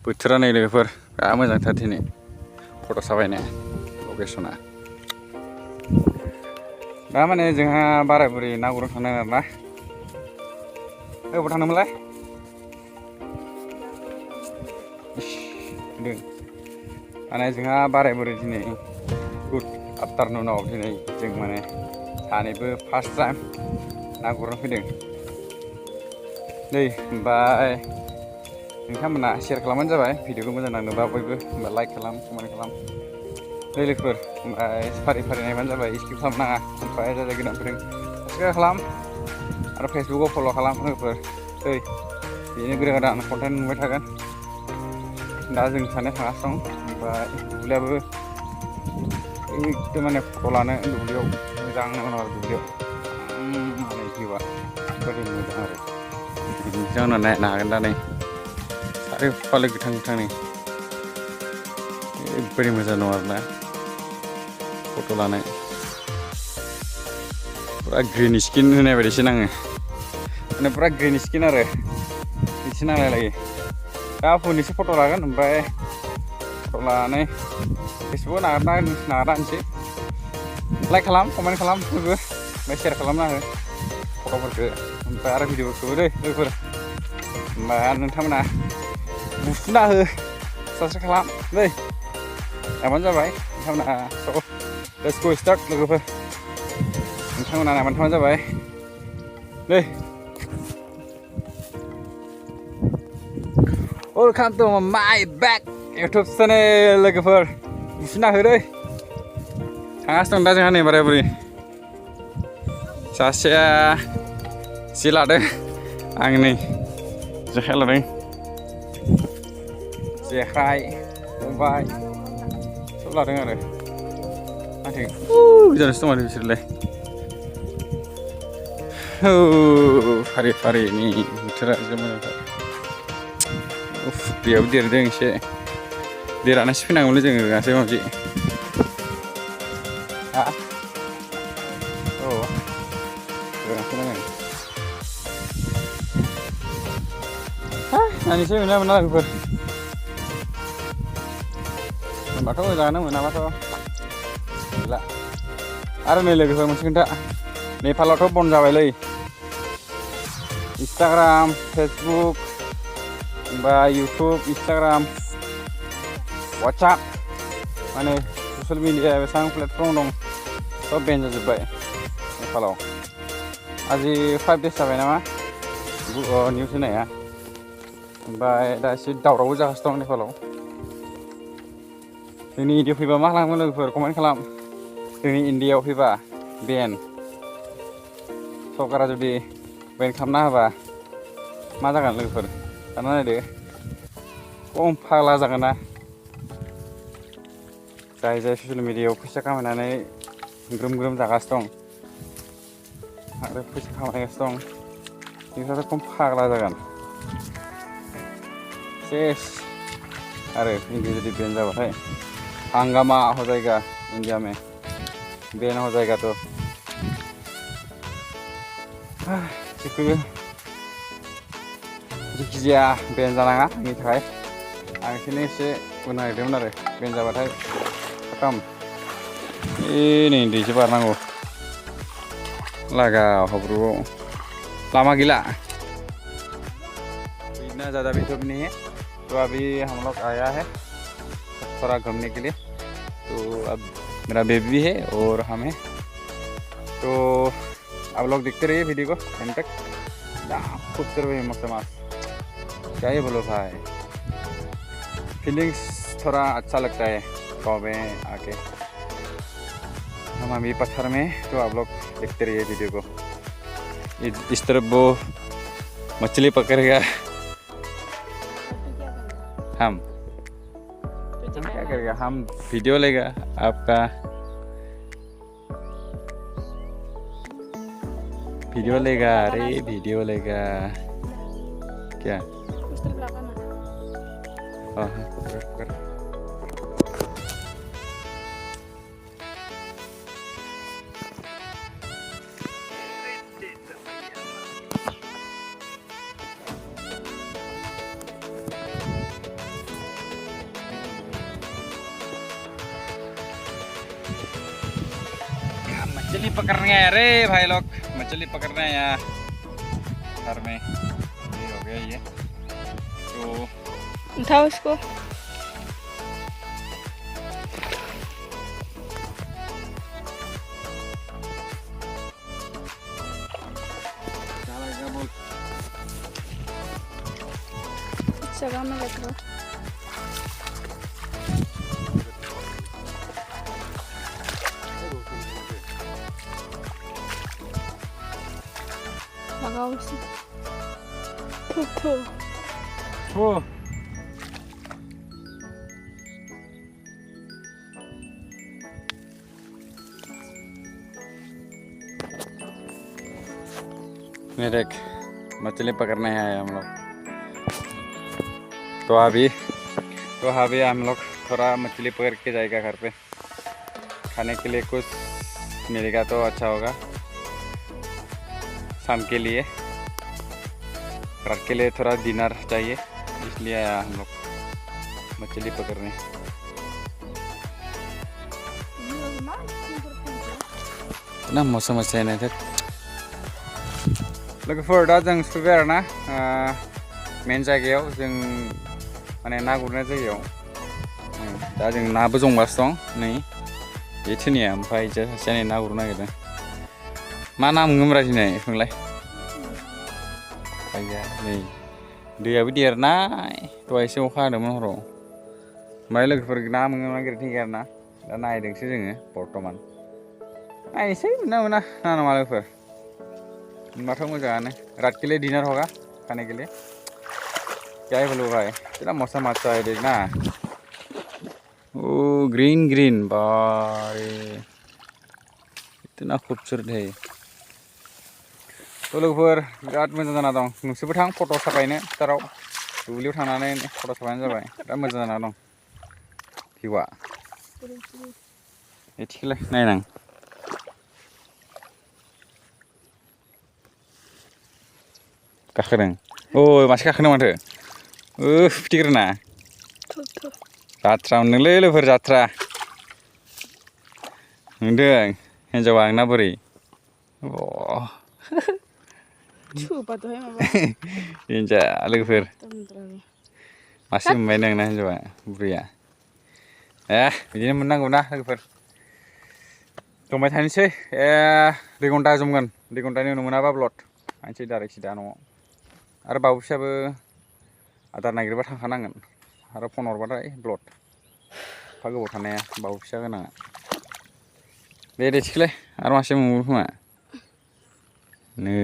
बोथोरा नै लोगोफोर बिराद मोजांथार दिनै फट' साफायनो लकेसना दा माने जोंहा बारायबुरि ना गुरनो थांदों आरोना बबाव थांदोंमोनलाय माने जोंहा बारायबुरि दिनै गुड आफ्टारनुनाव दिनै जों माने सानैबो फार्स्ट टाइम ना गुरनो फैदों नै ओमफ्राय नोंथांमोना शेयार खालामबानो जाबाय भिडिअखौ मोजां नांदोंबा बयबो होमबा लाइक खालाम कमेन्ट खालाम लोगोफोर ओमफ्राय फारि फारि नायबानो जाबाय स्किप खालामनाङा ओमफ्राय जाय गोदान फैदों साबसक्राइब खालाम आरो फेसबुकआव फल' खालाम लोगोफोर बेनो गोदान कन्टेन्ट मोनबाय थागोन दा जों सानैया थांगासिनो दं ओमफ्राय दुब्लियाबो एकदम माने फट' लानो दुब्लियाव मोजां नांगौ आरो दुब्लियाव माने भिउआ ओरैबायदि मोजां आरो नोंथांमोना नायनो हागोन दा नै चारिय'फाले गोथां गोथांनि ओरैबायदि मोजां दं आरोना फट' लानो पुरा ग्रिन स्किन होनाय बायदिसो नाङो माने पुरा ग्रिन स्किन आरो बिदिसो नांलायलायो दा फुनैसो फट' लागोन ओमफ्राय फट' लानानै फेसबुकआव नागारना होनोसै लाइक खालाम कमेन्ट खालाम बयबो ओमफ्राय शेयार खालामना हो फट'फोरखौ ओमफ्राय आरो भिडिअफोरखौबो दै लोगोफोर ओमफ्राय नोंथांमोना बुफुना हो साबसक्राइब खालाम दै नायबानो जाबाय नोंथांमोना स' लेट्स गो स्टार्ट लोगोफोर नोंथांमोना नायबानो थाबानो जाबाय दै वेलकाम टु माय बेक इउटुब चेनेल लोगोफोर बुफुना हो दै थांगासिनो दं दा जोंहा नै बारायबुरि सासेया जे लादों आं नै जेखाइ लादों जेखाइ खबाइ सब लादों आरो माथो गोजानसो दं माथो बिसोरलाय फारि फारिनि बोथोरा जोबोद मोजांथार दैयाबो देरदों एसे दै राननासो फैनांगौमोनलै जोङो गासै मावजि हा औ रानफैनांगोन नायनोसै मोना मोना लोगोफोर मोनबाथ' मोजाङानो मोनाबाथ' गैला आरो नै लोगोफोर मोनसे खोथा नेपालावथ' बन्द जाबायलै इन्सटाग्राम फेसबुक बा इउटुब इन्सटाग्राम वाट्सएप माने ससियेल मिडिया बेसेबां प्लेटफर्म दं सब बेन जाजोब्बाय नेपालाव आजि 5 days जाबाय नामा निउस होनाया ओमफ्राय दा एसे दावरावबो जागासिनो दं नेपालाव जोंनि इन्डियायाव फैबा मा खालामगोन लोगोफोर कमेन्ट खालाम जोंनि इन्डियायाव फैबा बेन सरकारा जुदि बेन खालामना होबा मा जागोन लोगोफोर सानना नायदो खम फाग्ला जागोन ना जाय ससियेल मिडियायाव फैसा खामायनानै ग्रोम ग्रोम जागासिनो दं आरो फैसा खामायगासिनो दं बिसोरथ' खम फाग्ला जागोन सेस आरो इन्डिया जुदि बेन जाबाथाय हांगामा हो जाएगा इंडिया में बेन हो जाएगा तो जिखुनु जिखिजाया बेन जानाङा आंनि थाखाय आं बेखौनो एसे बुंनो नागिरदोंमोन आरो बेन जाबाथाय खतम नै दैसो बारनांगौ लागा हब्रुआव लामा गैला इतना ज़्यादा भी तो नहीं है तो अभी हम लोग आया है थोड़ा घूमने के लिए तो अब मेरा बेबी भी है और हम हैं तो आप लोग देखते रहिए वीडियो को एंड तक खूबसूरत है मस्त क्या ही बोलो भाई फीलिंग्स थोड़ा अच्छा लगता है गाँव में आके हम अभी पत्थर में तो आप लोग देखते रहिए वीडियो को इस तरफ वो मछली पकड़ेगा हम क्या करेगा हम वीडियो लेगा आपका वीडियो लेगा अरे वीडियो लेगा क्या मछली पकड़ने आया रे भाई लोग, मछली पकड़ने आया घर में। ये हो गया ये तो उठाओ इसको। क्या लगेगा बोल। जगह में लग रहा लगाओ उसे। वो मेरे एक मछली पकड़ने आए हम लोग। तो अभी हम लोग थोड़ा मछली पकड़ के जाएगा घर पे। खाने के लिए कुछ मिलेगा तो अच्छा होगा, शाम के लिए। रात के लिए थोड़ा डिनर चाहिए, इसलिए आया हम लोग मछली पकड़ने। ना मौसम अच्छा नहीं था। लोगोफोर दा जों सफैबाय आरोना मेन जायगायाव, जों माने ना गुरनाय जायगायाव। दा जों नाबो जंगासिनो दं नै बे थोनिया, ओमफ्राय सासेया ना गुरनो नागिरदों। मा ना मोनगोनब्रा दिनै फंलाय? गैया नै दैयाबो देरनाय, दहायसो अखा हादोंमोन हराव। ओमफ्राय लोगोफोर ना मोनगोन ना नागिरथैयो आरोना, दा नायदोंसो जोङो बर्थमान। नायनोसै मोना मोना ना नङा लोगोफोर। मोनबाथ' मोजाङानो। रात के लिए डिनर होगा, खाने के लिए। क्या है बोलो भाई, तेरा मौसम अच्छा है देखना। ओ ग्रीन ग्रीन बारे, इतना खूबसूरत है। तो लोगोफोर बिराद मोजां जाना दं। नोंसोरबो थां फट' साफायनो फोथाराव, दुब्लियाव थांनानै फट' साफायनो जाबाय। बिराद मोजां जाना दं भिउआ। एथिखौलाय नायनां। गाखोदों। ओ मासे गाखोदों माथो। फिथिख्रिना। जात्रा मोनदोंलै लोगोफोर, जात्रा नुदों हिन्जावा आंना बोरै। हिन्जा लोगोफोर मासे मोनबाय नोंना हिन्जावा बुरैया। बिदिनो मोननांगौ ना लोगोफोर। दंबाय थानोसै। 2 घन्टा जमगोन, 2 घन्टानि उनाव मोनाबा ब्लड थांसै डाइरेक्ट सिदा न'आव। आरो बाबुफिसाबो आदार नागिरबा थांखानांगोन। आरो फन हरबाथाय ब्लड। एफा गोबाव थानाया बाबुफिसा गोनाङा। दे थिखोलाय, आरो मासे मोनबावगोन खोमा। नै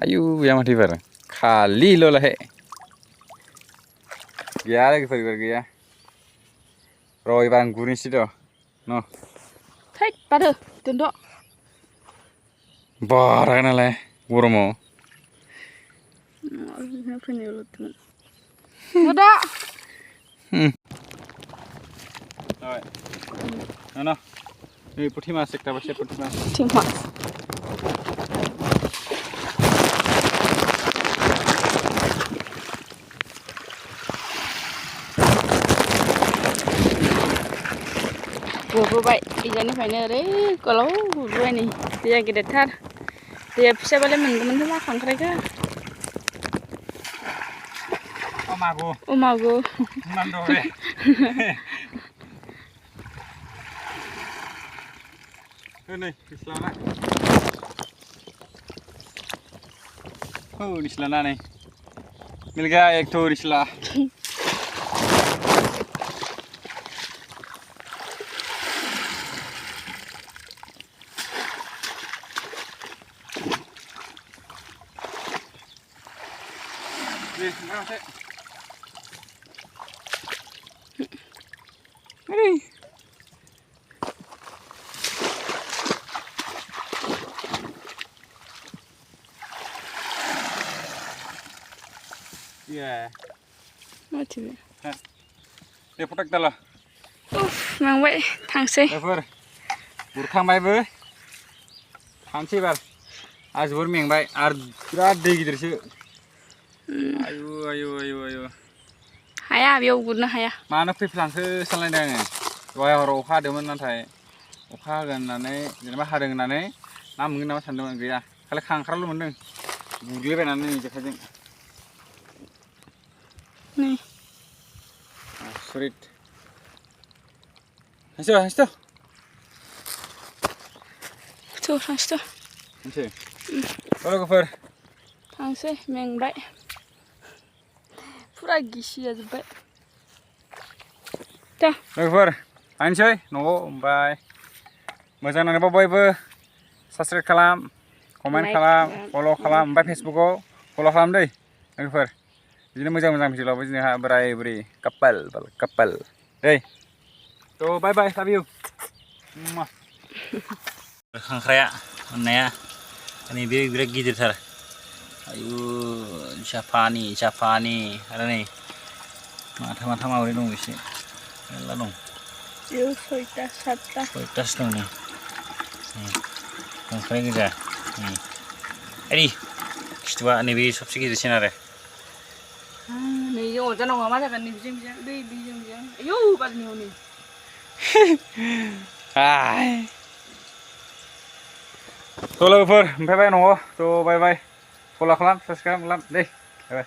आयु गैया माथो एबार, खालिल'लाय। गैया लोगोफोर एबार गैया। र' एबार आं गुरनोसै र' न'। थैद बादो दोनथ'। बारा नालाय गरमाव। Udah. Ano? Ini putih masuk, tapi saya putih masuk. Timas. Gurbुबाय इजानिफ्रायनो ओरै गोलाव गुरबुबाय नै, दैया गिदिरथार। दैया फिसाबालाय मोनगौमोन खोमा खांख्राइखौ। मागु नै निस्लाना। निस्लाना नै मिल गया एक तो निस्ला। Iya. Mati. Dia putak dah lah. Mangbaय थांसै. Leper. Burखांबायबो. थांसै बार. आज जोबोर मेंबाय आरो बिराद दै गिदिरसो। आयु आयु आयु आयु। हाया बेयाव गुरनो हाया। मानो फैफ्लांखो सानलायदों आङो। दहाय हराव अखा हादोंमोन, नाथाय अखा हागोन होननानै जेनेबा हादों होननानै ना मोनगोन नामा सानदोंमोन गैया खालि खांख्राल' मोनदों गुरग्लिबायनानै नै जेखाइजों नै सुरित हायस' थांसै मोनसे लोगोफोर थांसै मेंबाय फुरा गिसि जाजोब्बाय लोगोफोर थांसै न'आव ओमफ्राय मोजां नाङोबा बयबो साबसक्राइब खालाम कमेन्ट खालाम फल' खालाम ओमफ्राय फेसबुकाव फल' खालाम दै लोगोफोर बिदिनो मोजां भिडिअ लाबोयो जोंहा बोराय बुरि कापाल दै थ' बाय बाय लाभ इउ खांख्राया मोननाया नैबे बिराद गिदिरथार आयु जापानि आरो नै माथाम माब्रै दं एसे मेरला दं सयथा सयथासो दं नै खांख्राय गोजा नै खिथुआ नैबे सबसे गिदिरसिन आरो नैजों अरजा नङा मा जागोन नैबिजों दै बिजों आयौ बारनि हनै थ' लोगोफोर ओमफ्राय बाय न'आव थ' बाय फल' खालाम साबसक्राइब खालाम दे बाय बाय